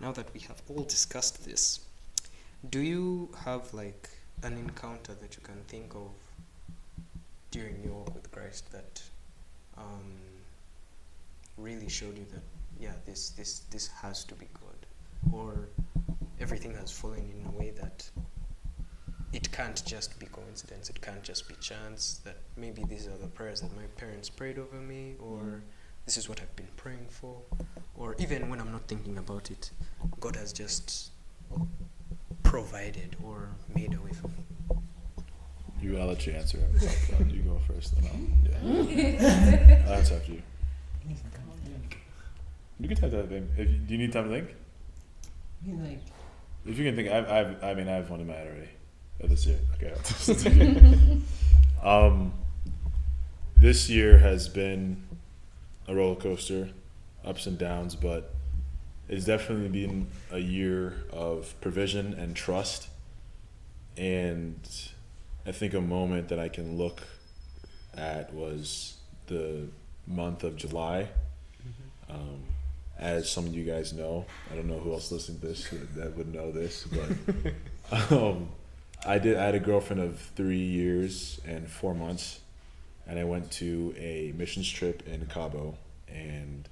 now that we have all discussed this, do you have like an encounter that you can think of during your walk with Christ that really showed you that this has to be God, or everything has fallen in a way that it can't just be coincidence, it can't just be chance, that maybe these are the prayers that my parents prayed over me, or this is what I've been praying for, or even when I'm not thinking about it, God has just provided or made a way for me. I'll let you answer. You go first, then I'll answer after you. You can type that thing. Do you need time to think? If you can think, I have one in my head already. This year, okay. This year has been a roller coaster, ups and downs, but it's definitely been a year of provision and trust. And I think a moment that I can look at was the month of July. As some of you guys know, I don't know who else listening to this that would know this, but I had a girlfriend of 3 years and 4 months, and I went to a missions trip in Cabo and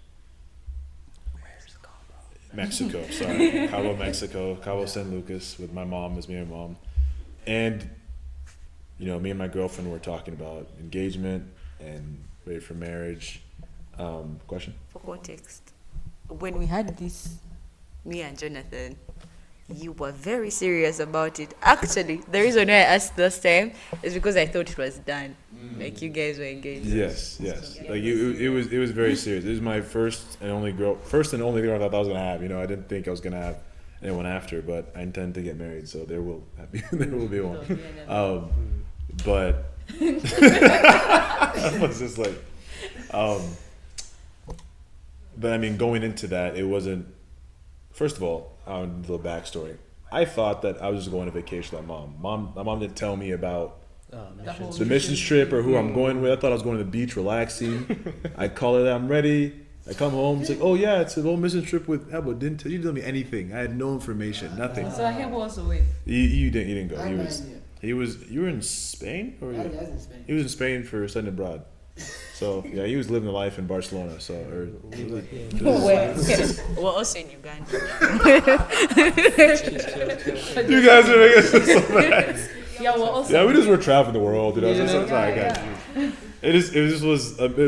Mexico. Sorry, Cabo, Mexico, Cabo San Lucas with my mom, as me and my mom, and me and my girlfriend were talking about engagement and ready for marriage. Question? For context, when we had this, me and Jonathan, you were very serious about it. Actually, the reason why I asked this time is because I thought it was done. Like you guys were engaged. Yes. Like it was very serious. It was my first and only girl I thought I was gonna have. I didn't think I was gonna have anyone after, but I intend to get married, so there will be one. But I was just like, but I mean, going into that, it wasn't. First of all, a little backstory. I thought that I was just going on vacation with my mom. My mom didn't tell me about the missions trip or who I'm going with. I thought I was going to the beach, relaxing. I call her that I'm ready. I come home. It's like, oh yeah, it's a little mission trip with Hebo. You didn't tell me anything. I had no information, nothing. So Hebo was away. You didn't go. You were in Spain, or I was in Spain. He was in Spain for studying abroad. So yeah, he was living the life in Barcelona. So We're also in Uganda. You guys are making us so bad. Yeah, we're also. Yeah, we just were traveling the world. It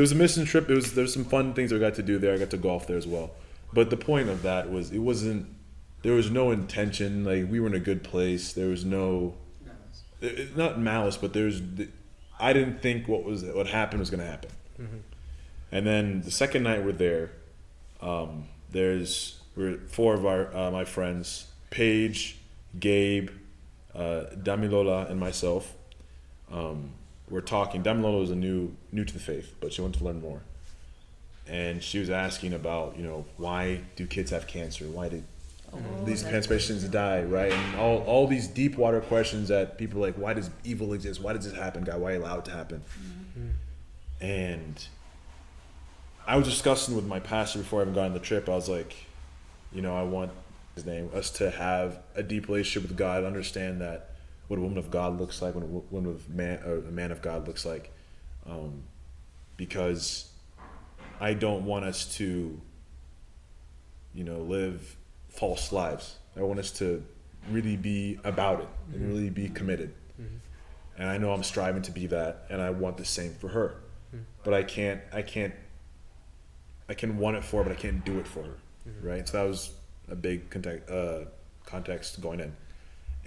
was a mission trip. There's some fun things that we got to do there. I got to golf there as well. But the point of that was there was no intention. Like, we were in a good place. There was no not malice, but I didn't think what happened was going to happen. Mm-hmm. And then the second night we're there, we're 4 of my friends, Paige, Gabe, Damilola, and myself. We're talking. Damilola was new to the faith, but she wanted to learn more. And she was asking about, why do kids have cancer? Why did these patients die, right? And all these deep water questions that people are like, why does evil exist? Why does this happen, God? Why allow it to happen? Mm-hmm. And I was discussing with my pastor before I even got on the trip. I was like, I want us to have a deep relationship with God, understand that what a woman of God looks like, what a man of God looks like, because I don't want us to, live false lives. I want us to really be about it and really be committed. Mm-hmm. And I know I'm striving to be that, and I want the same for her. Mm-hmm. But I can want it for her, but I can't do it for her. Mm-hmm. Right? So that was a big context going in.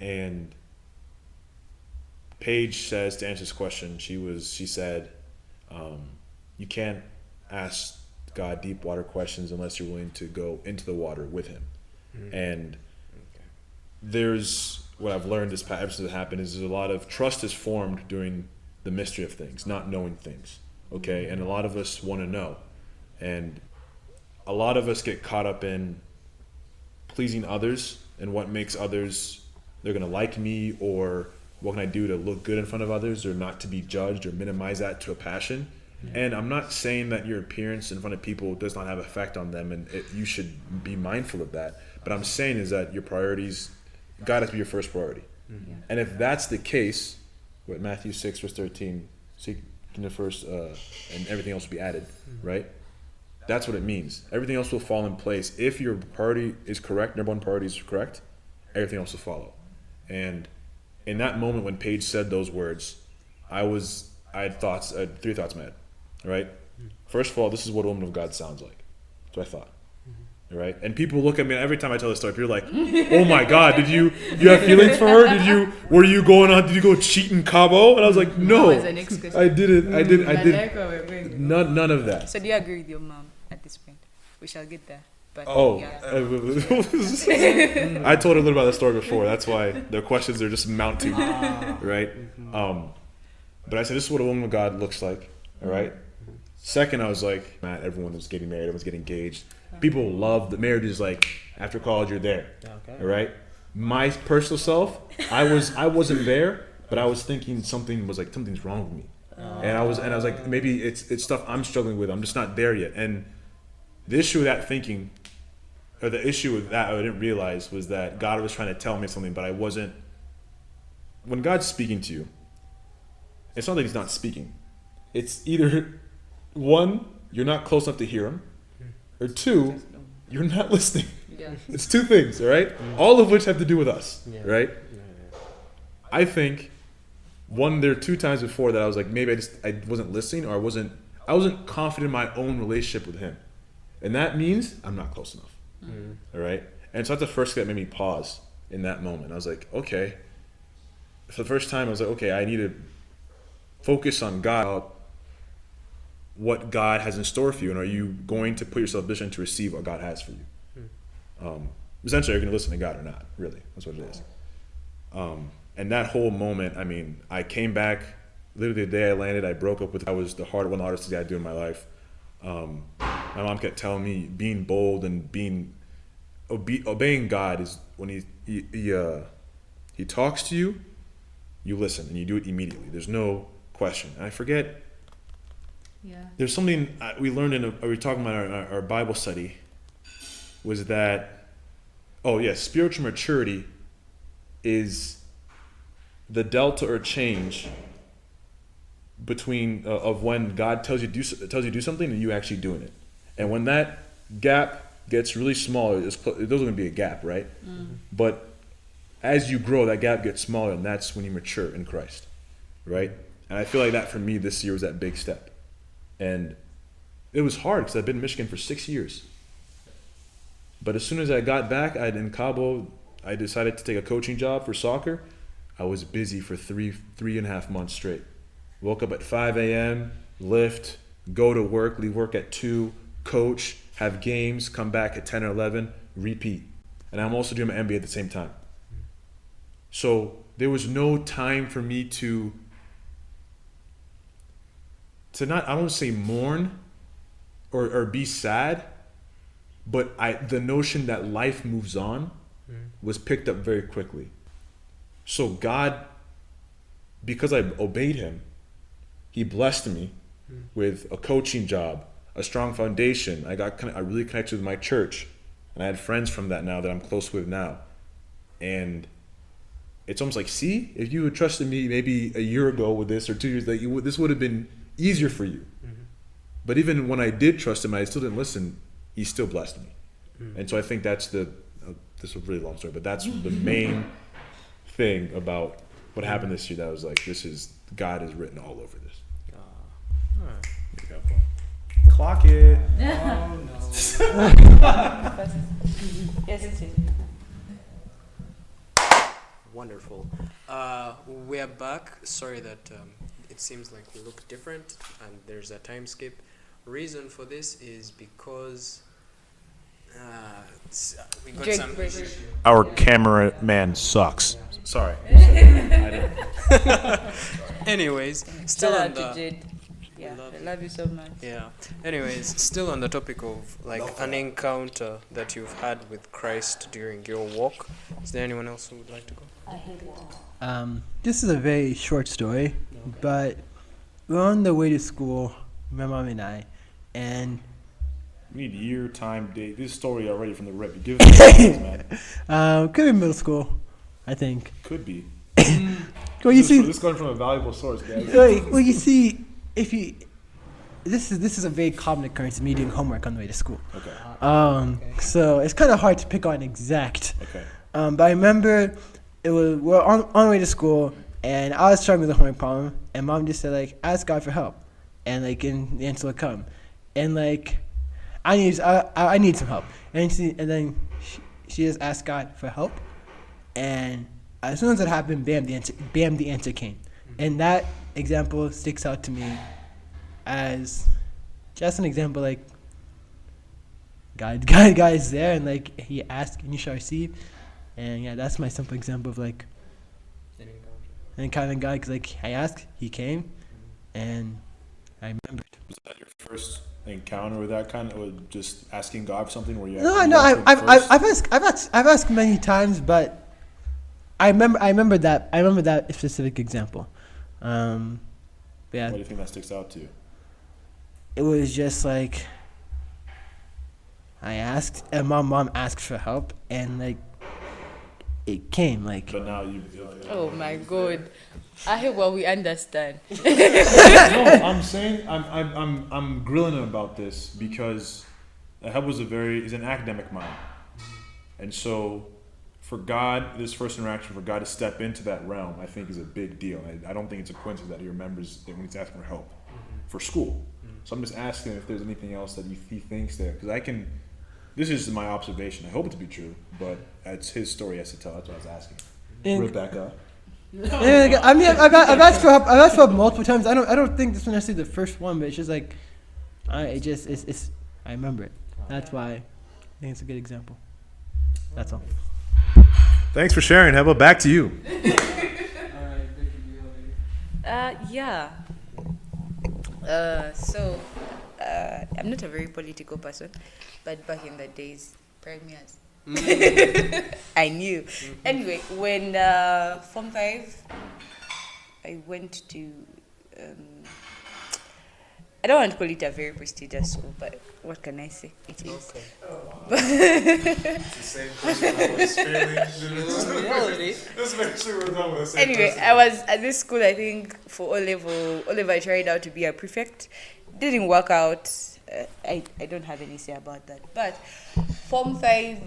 And Paige says, to answer this question, she said, you can't ask God deep water questions unless you're willing to go into the water with him. Mm-hmm. And there's what I've learned this past episode that happened is there's a lot of trust is formed during the mystery of things, not knowing things. Okay, and a lot of us want to know, and a lot of us get caught up in pleasing others and what makes others, they're gonna like me, or what can I do to look good in front of others, or not to be judged, or minimize that to a passion, And I'm not saying that your appearance in front of people does not have effect on them, and you should be mindful of that. But I'm saying is that your priorities, God has to be your first priority. And if that's the case, what Matthew 6 verse 13, seek the first, and everything else will be added, right? That's what it means. Everything else will fall in place. If your priority is correct, number one priority is correct, everything else will follow. And in that moment when Paige said those words, I had three thoughts in my head, right? First of all, this is what a woman of God sounds like. That's what I thought. Right? And people look at me, and every time I tell this story, people are like, oh my God, did you have feelings for her? Were you did you go cheat in Cabo? And I was like, no, I didn't. I did. None of that. So do you agree with your mom at this point? We shall get there. But I told her a little about that story before. That's why the questions are just mounting, right? But I said, this is what a woman of God looks like, all right? Second, I was like, Matt, everyone was getting married, everyone's getting engaged. People love the marriage is like, after college, you're there, all right? My personal self, I wasn't there, but I was thinking something's wrong with me. And I was like, maybe it's stuff I'm struggling with. I'm just not there yet. And the issue with that thinking, or the issue with that I didn't realize, was that God was trying to tell me something, but I wasn't. When God's speaking to you, it's not that he's not speaking. It's either, one, you're not close enough to hear him, or two, you're not listening. Yeah. It's two things, all right? All of which have to do with us, right? I think, one, there are 2 times before that I was like, maybe I wasn't listening, or I wasn't confident in my own relationship with him. And that means I'm not close enough, all right? And so that's the first thing that made me pause in that moment. I was like, okay. For the first time, I was like, okay, I need to focus on God, what God has in store for you, and are you going to put yourself in a position to receive what God has for you? Essentially, are you going to listen to God or not? Really, that's what it is. And that whole moment, I mean, I came back, literally the day I landed, I broke up with, I was one of the hardest things I do in my life. My mom kept telling me, being bold and obeying God is when he talks to you, you listen, and you do it immediately. There's no question. And I forget. Yeah. There's something we learned we were talking about our Bible study, was that, spiritual maturity is the delta or change between of when God tells you to do something and you actually doing it. And when that gap gets really small, there's going to be a gap, right? But as you grow, that gap gets smaller, and that's when you mature in Christ, right? And I feel like that for me this year was that big step. And it was hard because I've been in Michigan for 6 years. But as soon as I got back, in Cabo, I decided to take a coaching job for soccer. I was busy for three and a half months straight. Woke up at 5 a.m., lift, go to work, leave work at 2, coach, have games, come back at 10 or 11, repeat. And I'm also doing my MBA at the same time. So there was no time for me to not, I don't say mourn or be sad, but the notion that life moves on was picked up very quickly. So God, because I obeyed him, he blessed me with a coaching job, a strong foundation. I really connected with my church, and I had friends from that now that I'm close with now. And it's almost like, see, if you had trusted me maybe a year ago with this, or 2 years, this would have been easier for you. But even when I did trust him, I still didn't listen, he still blessed me. And so I think that's this is a really long story, but that's the main thing about what happened this year that I was like, God is written all over this. There you go, Paul. Clock it. Oh no. Yes, it is. Wonderful. We're back. Sorry that it seems like we look different and there's a time skip. Reason for this is because we got some issues. Our cameraman sucks. Sorry. Anyways, still Shout on out to the Jade. Yeah, love I love you so much. yeah. Anyways, still on the topic of like an encounter that you've had with Christ during your walk. Is there anyone else who would like to go? This is a very short story, but we're on the way to school, my mom and I, and We need year, time, date. This story already from the rip. Give us the details, man. could be middle school, I think. Could be. Well, you This see, is coming from a valuable source, guys. well, you see, if you, this is a very common occurrence of me doing homework on the way to school. Okay. So it's kind of hard to pick on exact. Okay. But I remember we're on the way to school, and I was struggling with a homework problem, and mom just said like, ask God for help, and like, and the answer will come, and like, I need some help, and then she just asked God for help, and as soon as that happened, bam, the answer came, and that example sticks out to me as just an example, like God is there, and like He asked and you shall receive, and yeah, that's my simple example of like an encounter God, because like I asked, He came, and I remembered. Was that your first encounter with that kind of, with just asking God for something where you? No, you no, went to him first? I've asked many times, but I remember that specific example. Yeah, Why do you think that sticks out to you? it was just like I asked, and my mom asked for help, and like it came. Like But now you. Oh my God. I hope what we understand. No, I'm saying I'm grilling him about this because Ahab is an academic mind, and so for God, this first interaction, for God to step into that realm, I think is a big deal. I don't think it's a coincidence that he remembers that when he's asking for help for school. So I'm just asking if there's anything else that he thinks there, because this is my observation. I hope it to be true, but it's his story he has to tell. That's what I was asking. And- Rebecca. Yeah, I mean, I've asked for help. I've asked for help multiple times. I don't think this one necessarily the first one, but it's just like, I remember it. That's why I think it's a good example. That's all. Thanks for sharing, Heba. Back to you. Yeah. I'm not a very political person, but back in the days, premiers, I knew. Anyway, when Form 5, I went to, I don't want to call it a very prestigious school, but what can I say? It is. Anyway, I was at this school, I think, for O-level I tried out to be a prefect. Didn't work out. I don't have any say about that. But Form 5,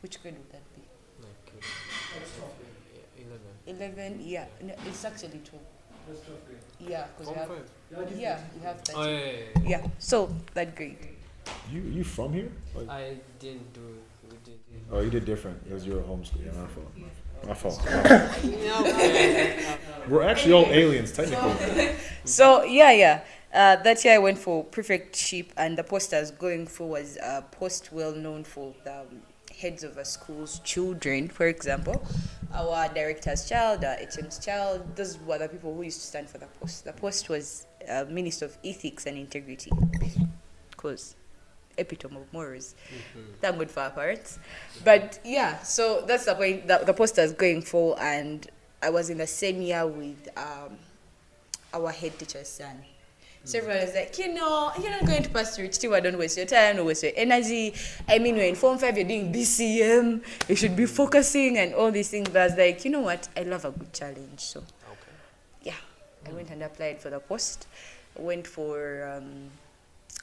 which grade would that be? 11, yeah. No, it's actually 12. Yeah, because you have that. Oh, yeah. Yeah, so that grade. You from here? Like, I didn't do it. We did it. oh, you did different. It was your homeschool. Yeah, my fault. We're actually all aliens, technically. So yeah. That year I went for prefectship, and the post I was going for was a post well known for the heads of a school's children, for example. Our director's child, our HM's child, those were the people who used to stand for the post. The post was Minister of Ethics and Integrity, because epitome of morals. Thank God for our parents. But yeah, so that's the point that the post I was going for, and I was in the same year with our head teacher's son. So everyone was like, you're not going to pass through HTY, don't waste your time, don't waste your energy. I mean, you're in Form 5, you're doing BCM, you should be focusing and all these things. But I was like, you know what, I love a good challenge. So, yeah, I went and applied for the post. I went for,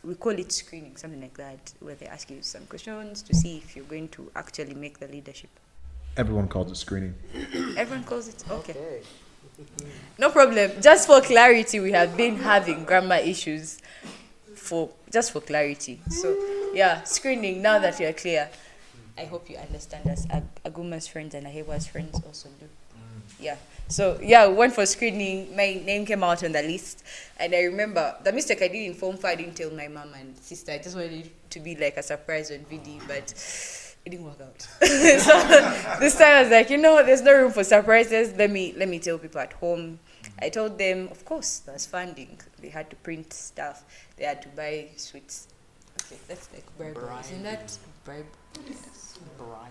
we call it screening, something like that, where they ask you some questions to see if you're going to actually make the leadership. Everyone calls it screening. Everyone calls it, okay. No problem. Just for clarity, we have been having grammar issues for clarity. So, yeah, screening, now that you're clear, I hope you understand us. Aguma's friends and Ahewa's friends also do. Yeah. So, yeah, we went for screening. My name came out on the list. And I remember the mistake I did in Form 5, I didn't tell my mom and sister. I just wanted it to be like a surprise on VD, but it didn't work out. So this time I was like, there's no room for surprises. Let me tell people at home. I told them, of course, there's funding. They had to print stuff. They had to buy sweets. Okay, that's like bribery. Isn't that bribe? Bribing.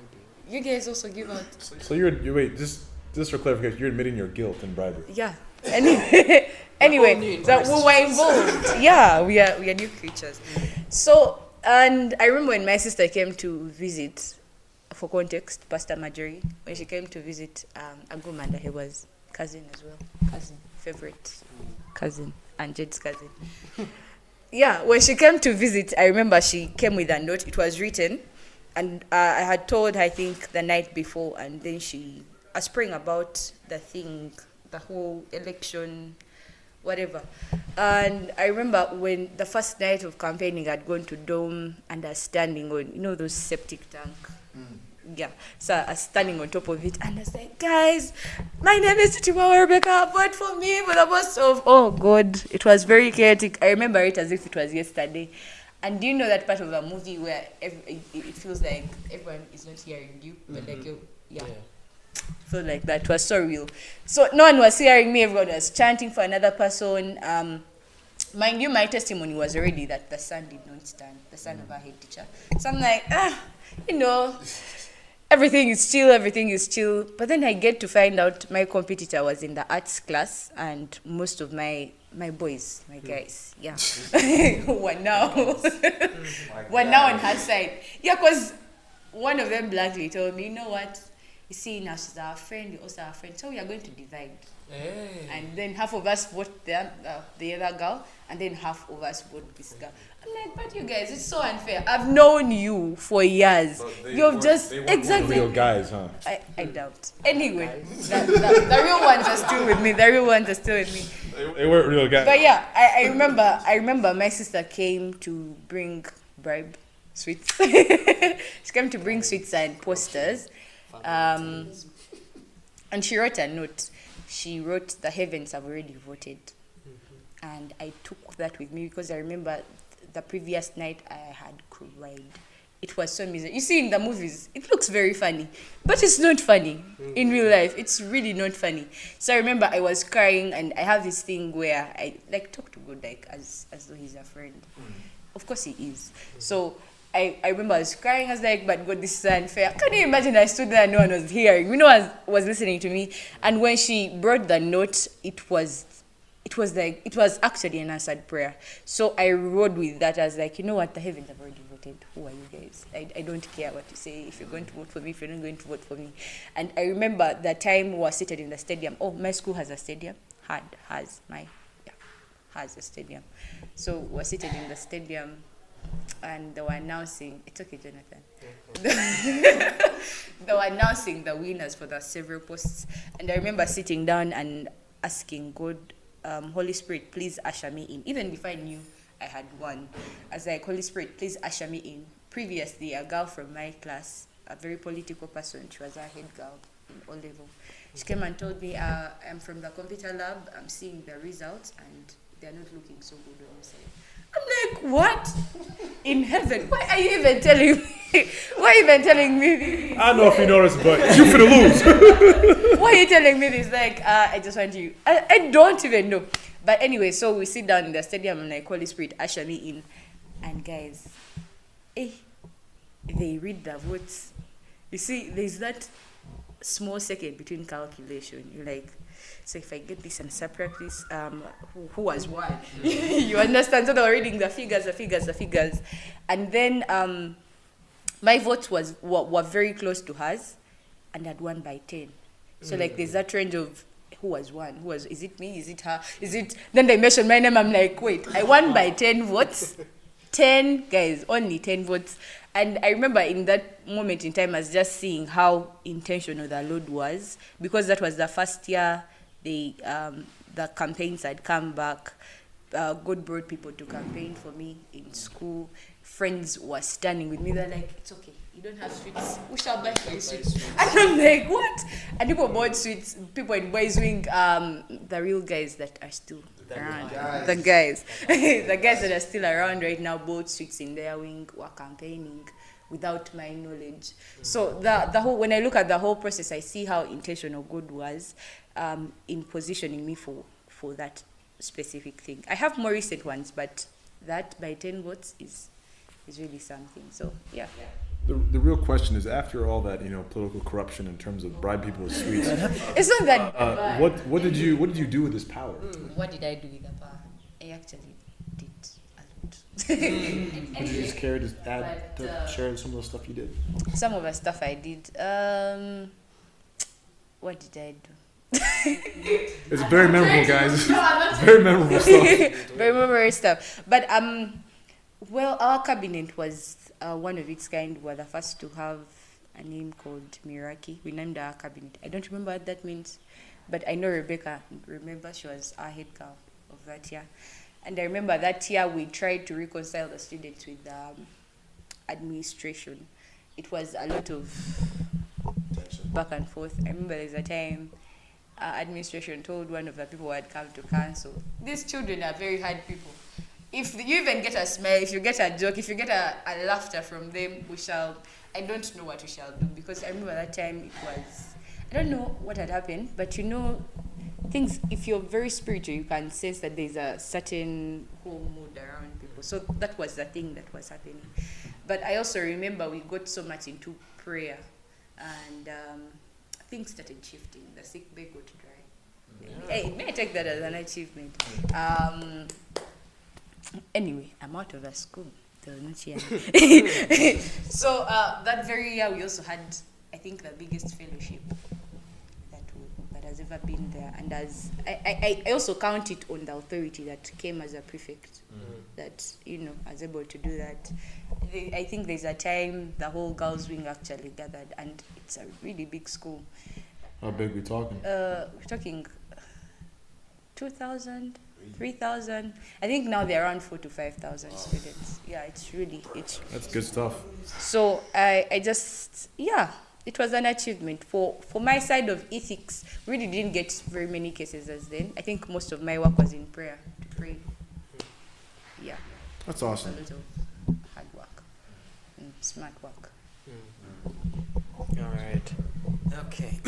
You guys also give out. So you're wait, just for clarification, you're admitting your guilt and bribery. Yeah. Anyway, Anyway, new so we were involved. Yeah, we are new creatures. So, and I remember when my sister came to visit, for context, Pastor Marjorie, when she came to visit Agumanda, he was cousin as well. Cousin, favorite cousin, and Jed's cousin. Yeah, when she came to visit, I remember she came with a note. It was written, and I had told her, I think, the night before, and then she was praying about the thing, the whole election, whatever. And I remember when the first night of campaigning, I'd gone to Dome and I was standing on, those septic tank. Yeah, so I was standing on top of it and I was like, guys, my name is Timawa Rebecca, vote for me for the post of, oh God, it was very chaotic. I remember it as if it was yesterday. And do you know that part of a movie where it feels like everyone is not hearing you, but like you, yeah. Felt like that. It was so real. So no one was hearing me, everyone was chanting for another person. Mind you, my testimony was already that the son did not stand, the son of our head teacher. So I'm like, everything is chill. But then I get to find out my competitor was in the arts class, and most of my boys, my guys, were now on her side. Yeah, because one of them bluntly told me, you know what? You see, now she's our friend, you're also our friend, so we are going to divide. Hey. And then half of us vote the other girl, and then half of us vote this girl. I'm like, but you guys, it's so unfair. I've known you for years. You've just exactly real guys, huh? I doubt. Anyway, the real ones are still with me. They weren't real guys. But yeah, I remember my sister came to bring bribe sweets. She came to bring sweets and posters. And she wrote a note. She wrote, the heavens have already voted. And I took that with me because I remember the previous night I had cried. It was so miserable. You see, in the movies, it looks very funny, but it's not funny in real life. It's really not funny. So I remember I was crying, and I have this thing where I talk to God as though he's a friend. Of course he is. So I remember I was crying. I was like, but God, this is unfair. Can you imagine? I stood there and no one was hearing. No one was listening to me. And when she brought the note, it was actually an answered prayer. So I rode with that. I was like, you know what? The heavens have already voted. Who are you guys? I don't care what you say. If you're going to vote for me, if you're not going to vote for me. And I remember the time we were seated in the stadium. Oh, my school has a stadium. Has a stadium. So we were seated in the stadium. And they were announcing, it's okay, Jonathan. They were announcing the winners for the several posts. And I remember sitting down and asking God, Holy Spirit, please usher me in. Even if I knew I had won, I was like, Holy Spirit, please usher me in. Previously, a girl from my class, a very political person, she was our head girl in O level. She came and told me, I'm from the computer lab, I'm seeing the results, and they're not looking so good on your side. I'm like, what? In heaven? Why are you even telling me? Why are you even telling me? I don't know if you noticed, but you finna lose. Why are you telling me this? Like, I just want you. I don't even know. But anyway, so we sit down in the stadium and like, Holy Spirit, usher me in. And guys, they read the votes. You see, there's that small second between calculation. You're like, so if I get this and subtract this, who was one? You understand? So they were reading the figures. And then my votes were very close to hers, and I'd won by 10. So like there's that range of who was one? Is it me? Is it her? Then they mentioned my name. I'm like, wait, I won by 10 votes. 10 guys, only 10 votes. And I remember in that moment in time, I was just seeing how intentional the Lord was, because that was the first year the campaigns had come back. God brought people to campaign for me in school. Friends were standing with me. They're like, it's okay, you don't have sweets. We shall buy for you sweets. And I'm like, what? And people bought sweets. People in Boys Wing, the real guys that are still around. The guys that are still around right now bought sweets in their wing, were campaigning without my knowledge. So the whole, when I look at the whole process, I see how intentional God was in positioning me for that specific thing. I have more recent ones, but that by 10 votes is really something. So yeah. The real question is, after all that, political corruption in terms of bribe people with sweets, It's not that. what did you do with this power? What did I do with the power? I actually did a lot. Did you just care to add to share some of the stuff you did? Some of the stuff I did. What did I do? It's very memorable, guys. Very memorable stuff. Very memorable stuff. But well, our cabinet was one of its kind. We were the first to have a name called Miraki. We named our cabinet. I don't remember what that means, but I know Rebecca. Remember, she was our head girl of that year. And I remember that year we tried to reconcile the students with the administration. It was a lot of back and forth. I remember there's a time administration told one of the people who had come to council, these children are very hard people. If you even get a smile, if you get a joke, if you get a laughter from them, I don't know what we shall do. Because I remember that time I don't know what had happened, but things, if you're very spiritual, you can sense that there's a certain whole mood around people. So that was the thing that was happening. But I also remember we got so much into prayer, and things started shifting. The sick bay got dry. Yeah. Hey, may I take that as an achievement? Anyway, I'm out of the school. They were not here. So that very year, we also had, I think, the biggest fellowship that has ever been there. And I also count it on the authority that came as a prefect, that, was able to do that. I think there's a time the whole girls' wing actually gathered, and it's a really big school. How big are we talking? We're talking 2,000, 3,000. I think now they're around 4,000 to 5,000 students. Yeah, That's good stuff. So I just, it was an achievement. For my side of ethics, really didn't get very many cases as then. I think most of my work was in prayer, to pray. Yeah. That's awesome. A lot of hard work and smart work. All right. Okay.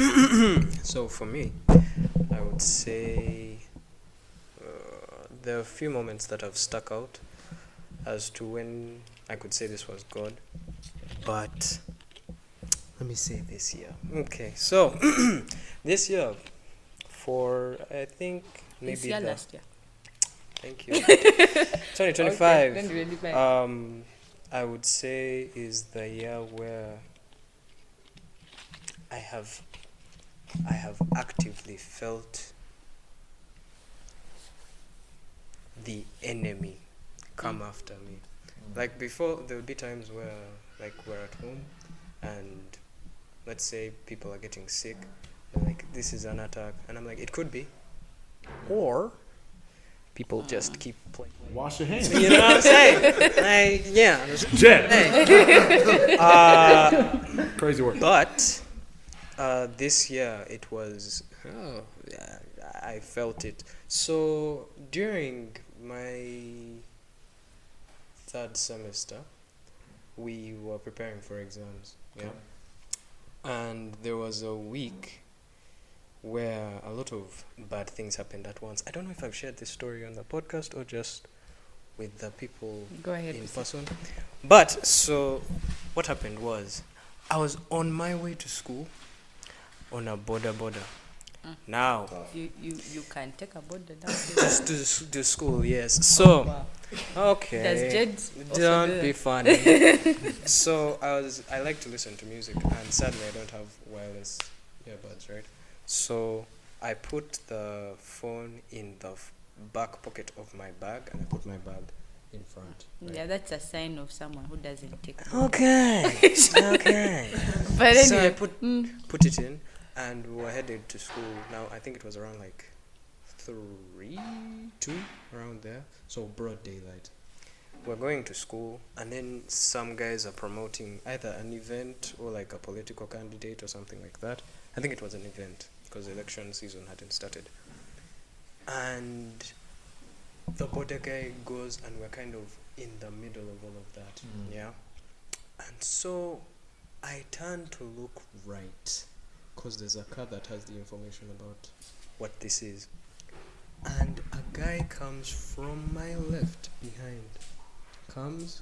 So for me, I would say there are a few moments that have stuck out as to when I could say this was God. But let me say this year. Okay. So this year, for I think maybe This year, last year. Thank you. 2025. Okay, then really fine. I would say is the year where I have actively felt the enemy come after me. Like before, there would be times where, like, we're at home and let's say people are getting sick. They're like, this is an attack, and I'm like, it could be, or people just keep playing. Wash your hands. You know what I'm saying? Jet. Hey. Crazy word. But this year it was, I felt it. So during my third semester, we were preparing for exams. Yeah. And there was a week where a lot of bad things happened at once. I don't know if I've shared this story on the podcast or just with the people Go ahead. in person. But so what happened was I was on my way to school on a border. Now You can take a border down. just to school, yes. So Wow. okay. Does Jed also Don't do be that? funny. So I like to listen to music, and sadly I don't have wireless earbuds, right? So I put the phone in the back pocket of my bag, and I put my bag in front. Right? Yeah, that's a sign of someone who doesn't take. Okay. Okay. But So I anyway, put it in, and we were headed to school. Now I think it was around like 2 around there. So broad daylight. We're going to school, and then some guys are promoting either an event or like a political candidate or something like that. I think it was an event because election season hadn't started. And the border guy goes, and we're kind of in the middle of all of that. Yeah. And so I turn to look right because there's a car that has the information about what this is. And a guy comes from my left behind. Comes,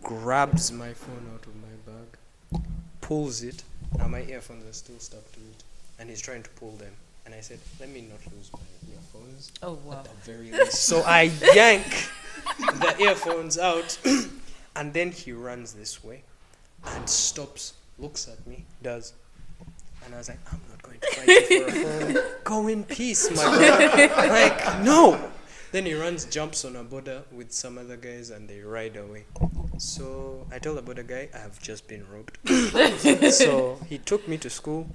grabs my phone out of my bag, pulls it. Now my earphones are still stuck to it, and he's trying to pull them. And I said, let me not lose my earphones Oh wow. at the very least. So I yank the earphones out, and then he runs this way and stops, looks at me, does. And I was like, I'm not going to fight you for a phone. Go in peace, my brother. Like, no. Then he runs, jumps on a border with some other guys, and they ride away. So I told the border guy, I have just been robbed. So he took me to school,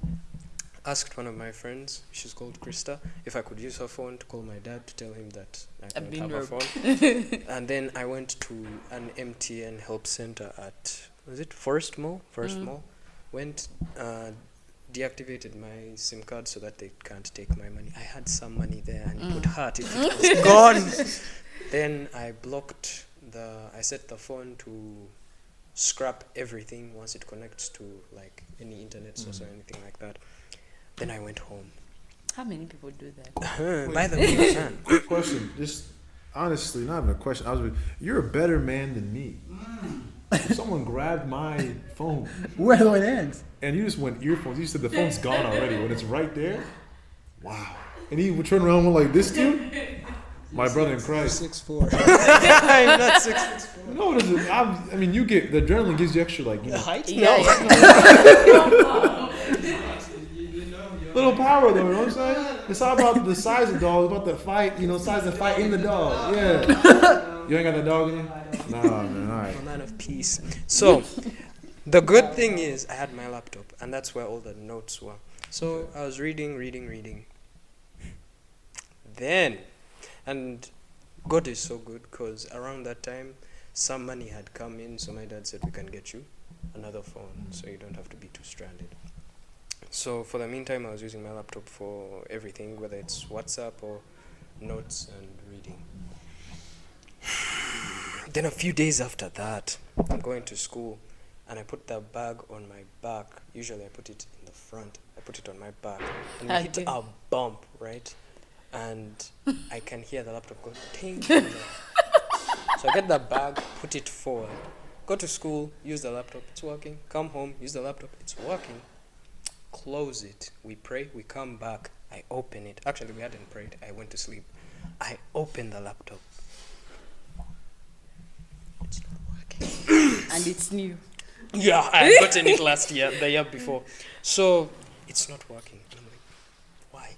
asked one of my friends, she's called Krista, if I could use her phone to call my dad to tell him that I I've don't been have a robbed. phone. And then I went to an MTN help center at, was it Forest Mall? First Mall. Went, deactivated my SIM card so that they can't take my money. I had some money there, and it would hurt if it was gone. Then I blocked I set the phone to scrap everything once it connects to like any internet source or anything like that. Then I went home. How many people do that? By the way, man, Quick question, just honestly, not even a question. You're a better man than me. If someone grabbed my phone Where are the hands? and you just went earphones, you said the phone's gone already when it's right there. Wow. And he would turn around and went like this, dude. My brother in Christ. 6'4". I'm not 6'4". No, it isn't. I mean, you get the adrenaline gives you extra, like, you know, Height? Yeah, little power, though. You know what I'm saying? It's not about the size of the dog. It's about the fight. You know, size of fight in the dog. Yeah. You ain't got that dog in you? Nah, man. All right. A man of peace. So, the good thing is I had my laptop, and that's where all the notes were. So I was reading. Then, and God is so good, because around that time, some money had come in, so my dad said, we can get you another phone, so you don't have to be too stranded. So for the meantime, I was using my laptop for everything, whether it's WhatsApp or notes and reading. Then a few days after that, I'm going to school, and I put the bag on my back. Usually I put it in the front. I put it on my back, and I hit Okay. a bump, right? And I can hear the laptop go ting. So I get the bag, put it forward, go to school, use the laptop, it's working. Come home, use the laptop, it's working. Close it. We pray, we come back. I open it. Actually, we hadn't prayed. I went to sleep. I open the laptop. It's not working. and it's new. Yeah, I had gotten it the year before. So it's not working. And I'm like, why?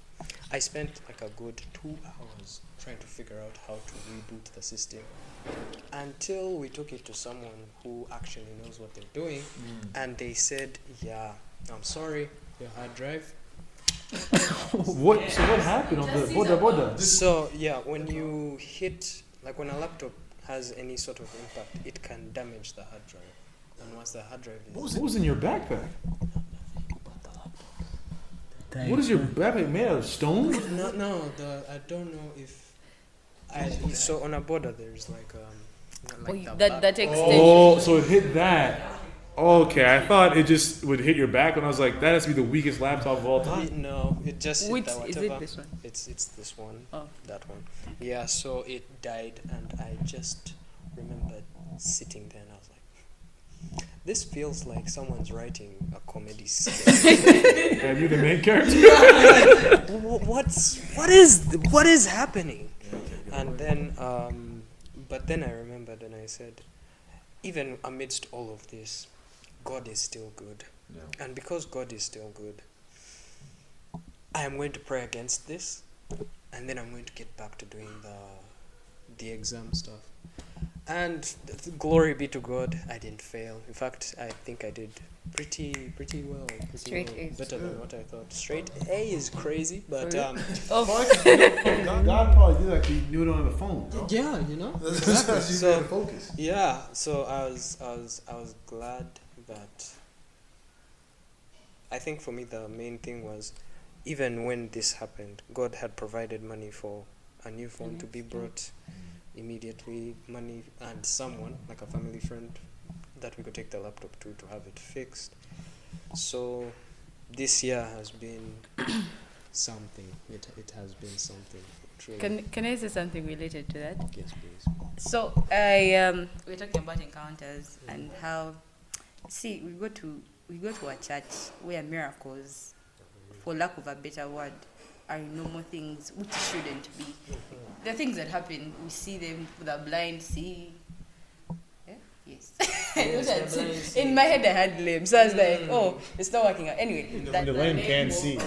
I spent like a good 2 hours trying to figure out how to reboot the system until we took it to someone who actually knows what they're doing, and they said, yeah, I'm sorry, your hard drive. What? So what happened on the boda? So yeah, when you hit, like when a laptop has any sort of impact, it can damage the hard drive. And once the hard drive is... What was in your backpack? What is your backpack made out of? Stone? No, I don't know if... So on a border there's like the that back- extension. Oh, so it hit that. Okay, I thought it just would hit your back, and I was like, that has to be the weakest laptop of all time. No, it just hit Which the is whatever. it? This one. It's this one, Oh. that one. Yeah, so it died, and I just remembered sitting there, and I was like, this feels like someone's writing a comedy skit. And you're the main character. What is happening? And then, but then I remembered, and I said, even amidst all of this, God is still good. And because God is still good, I am going to pray against this, and then I'm going to get back to doing the exam stuff. And glory be to God, I didn't fail. In fact, I think I did pretty well. Straight A's. Better than what I thought. Straight A is crazy, but God probably did that because he knew it on the phone. Bro. yeah, you know. Exactly. So- focus. Yeah, so I was glad that. I think for me the main thing was, even when this happened, God had provided money for a new phone to be brought immediately, money and someone like a family friend that we could take the laptop to have it fixed. So this year has been something. It has been something. Can I say something related to that? Yes, please. So we're talking about encounters and how we go to a church where miracles, for lack of a better word, are normal things which shouldn't be. The things that happen, we see them. The blind see. Yeah? Yes. In my head, I had lame, so I was like, "Oh, it's not working out." Anyway, The lame can see.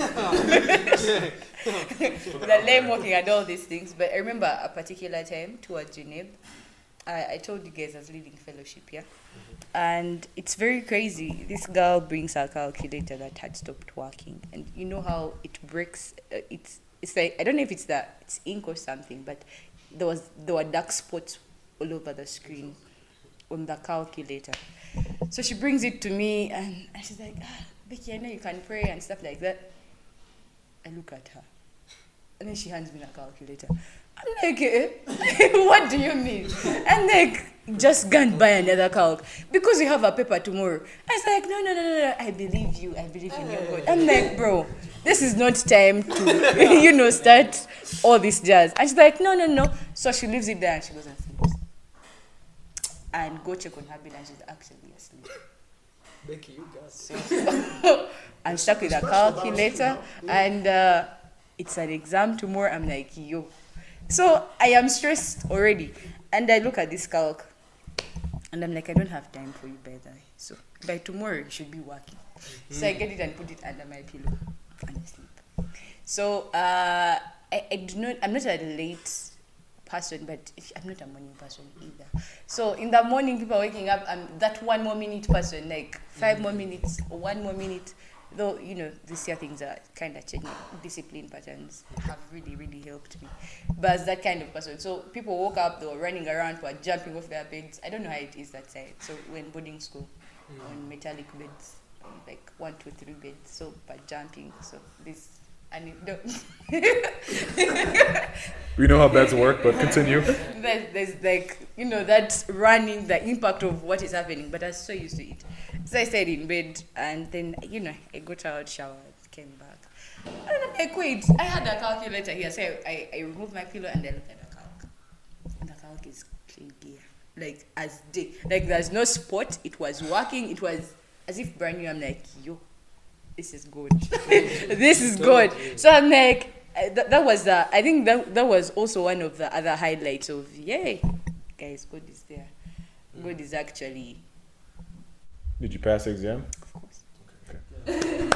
the lame walking and all these things. But I remember a particular time towards Juneb, I told you guys I was leading fellowship, yeah? And it's very crazy. This girl brings her calculator that had stopped working. And you know how it breaks, it's like, I don't know if it's ink or something, but there were dark spots all over the screen on the calculator. So she brings it to me and she's like, Becky, I know you can pray and stuff like that. I look at her. And then she hands me the calculator. I'm like, what do you mean? And like, just go and buy another calc. Because we have a paper tomorrow. I was like, no, I believe you. I believe in your God. I'm like, bro, this is not time to, start all this jazz. And she's like, no. So she leaves it there and she goes and sleeps. And go check on her bed and she's actually asleep. Becky, you got it. So I'm stuck with a calculator and it's an exam tomorrow. I'm like, yo. So I am stressed already. And I look at this calc and I'm like, I don't have time for you by the way. So by tomorrow you should be working. So I get it and put it under my pillow and I sleep. So I'm not a late person, but I'm not a morning person either. So in the morning, people are waking up, I'm that 1 more minute person, like 5 more minutes or 1 more minute. Though, this year things are kind of changing. Discipline patterns have really, really helped me. But as that kind of person, so people woke up, they were running around, were jumping off their beds. I don't know how it is that side. So we're in boarding school on metallic beds, like 1, 2, 3 beds. So by jumping, so this. And We know how beds work, but continue. there's like, that running, the impact of what is happening, but I was so used to it. So I stayed in bed and then, I got out, showered, came back. And I'm like, wait, I had a calculator here. So I removed my pillow and I looked at the calc. And the calc is clear. Like, as day. Like, there's no spot. It was working. It was as if brand new. I'm like, yo. This is good. This is good. So I'm like, that was I think that was also one of the other highlights of, yay, guys, God is there. God is actually. Did you pass the exam? Of course. Okay.